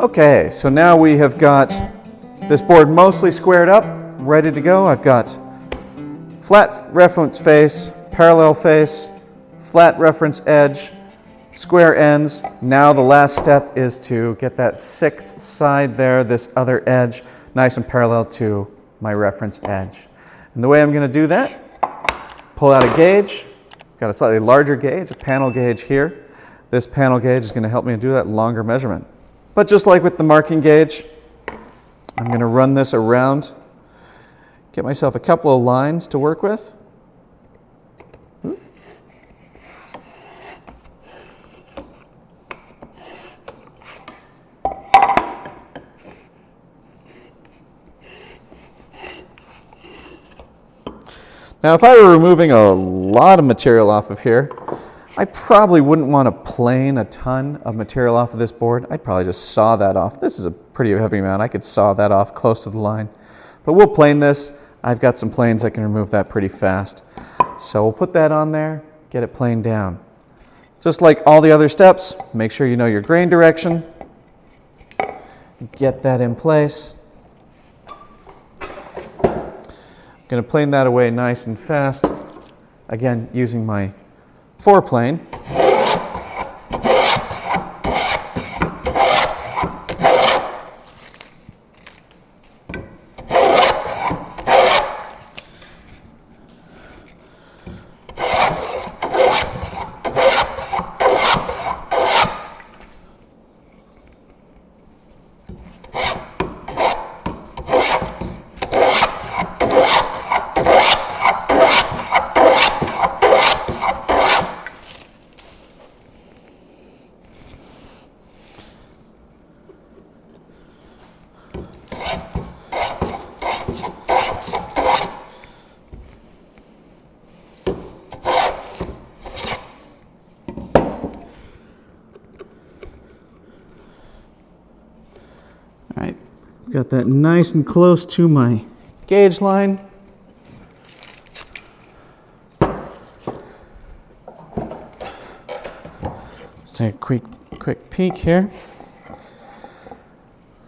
Okay, so now we have got this board mostly squared up, ready to go. I've got flat reference face, parallel face, flat reference edge, square ends. Now the last step is to get that sixth side there, this other edge, nice and parallel to my reference edge. And the way I'm going to do that, pull out a gauge. Got a slightly larger gauge, a panel gauge here. This panel gauge is going to help me do that longer measurement. But just like with the marking gauge, I'm going to run this around, get myself a couple of lines to work with. Now, if I were removing a lot of material off of here, I probably wouldn't want to plane a ton of material off of this board. I'd probably just saw that off. This is a pretty heavy amount. I could saw that off close to the line. But we'll plane this. I've got some planes that can remove that pretty fast. So we'll put that on there, get it planed down. Just like all the other steps, make sure you know your grain direction. Get that in place. Going to plane that away nice and fast. Again, using my 4-plane. All right, got that nice and close to my gauge line. Let's take a quick peek here.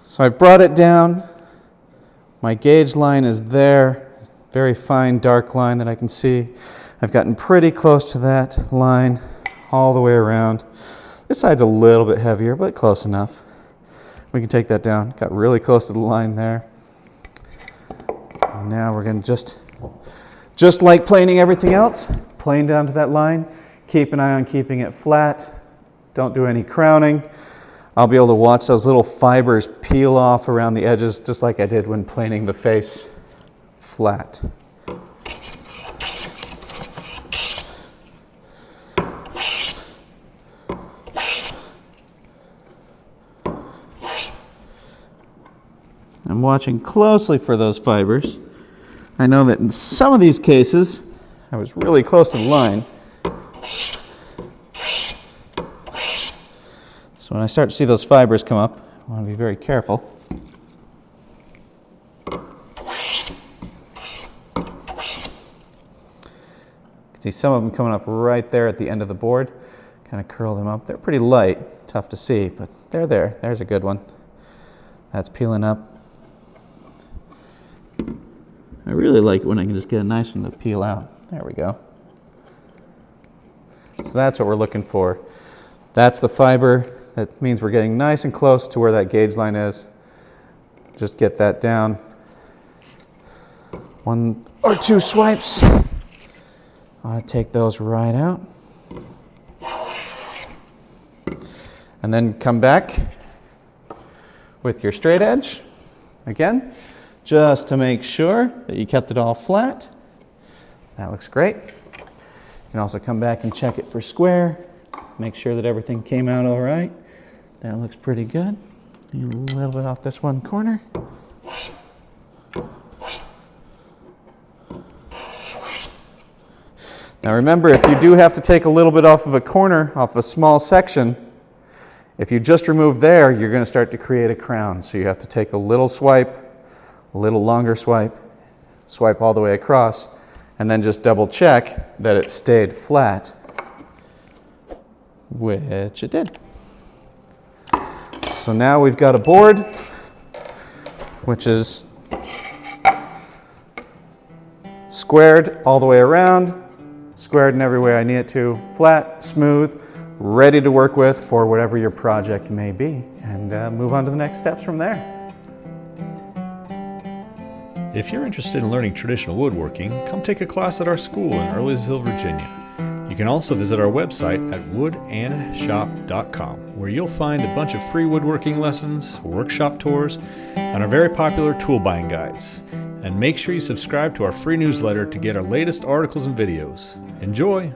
So I brought it down. My gauge line is there, very fine dark line that I can see. I've gotten pretty close to that line all the way around. This side's a little bit heavier, but close enough. We can take that down. Got really close to the line there. And now we're going to just like planing everything else, plane down to that line. Keep an eye on keeping it flat. Don't do any crowning. I'll be able to watch those little fibers peel off around the edges just like I did when planing the face flat. I'm watching closely for those fibers. I know that in some of these cases, I was really close to the line. So when I start to see those fibers come up, I want to be very careful. You can see some of them coming up right there at the end of the board. Kind of curl them up. They're pretty light, tough to see, but they're there. There's a good one. That's peeling up. I really like it when I can just get a nice one to peel out. There we go. So that's what we're looking for. That's the fiber. That means we're getting nice and close to where that gauge line is. Just get that down. 1 or 2 swipes. I want to take those right out. And then come back with your straight edge. Again, just to make sure that you kept it all flat. That looks great. You can also come back and check it for square. Make sure that everything came out all right. That looks pretty good. Need a little bit off this one corner. Now remember, if you do have to take a little bit off of a corner, off a small section, if you just remove there, you're going to start to create a crown. So you have to take a little swipe, a little longer swipe, swipe all the way across, and then just double check that it stayed flat, which it did. So now we've got a board which is squared all the way around, squared in every way I need it to, flat, smooth, ready to work with for whatever your project may be, and move on to the next steps from there. If you're interested in learning traditional woodworking, come take a class at our school in Earlysville, Virginia. You can also visit our website at woodandshop.com, where you'll find a bunch of free woodworking lessons, workshop tours, and our very popular tool buying guides. And make sure you subscribe to our free newsletter to get our latest articles and videos. Enjoy!